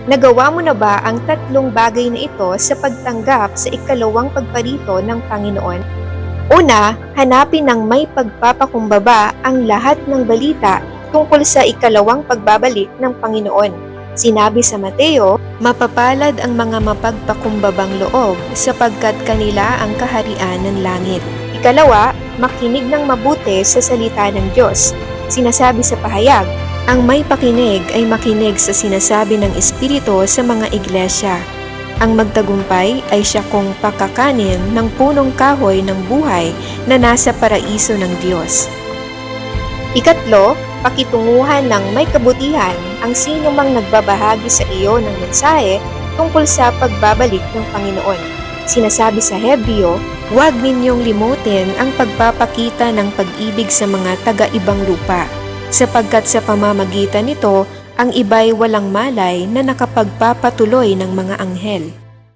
Nagawa mo na ba ang tatlong bagay na ito sa pagtanggap sa ikalawang pagparito ng Panginoon? Una, hanapin ng may pagpapakumbaba ang lahat ng balita tungkol sa ikalawang pagbabalik ng Panginoon. Sinabi sa Mateo, mapapalad ang mga mapagpakumbabang loob sapagkat kanila ang kaharian ng langit. Ikalawa, makinig ng mabuti sa salita ng Diyos. Sinasabi sa pahayag, ang may pakinig ay makinig sa sinasabi ng Espiritu sa mga iglesia. Ang magtagumpay ay siya kung pakakanin ng punong kahoy ng buhay na nasa paraiso ng Diyos. Ikatlo, pakitunguhan ng may kabutihan ang sino mang nagbabahagi sa iyo ng mensahe tungkol sa pagbabalik ng Panginoon. Sinasabi sa Hebreo, huwag ninyong limutin ang pagpapakita ng pag-ibig sa mga taga-ibang lupa, sapagkat sa pamamagitan nito, ang iba'y walang malay na nakapagpapatuloy ng mga anghel.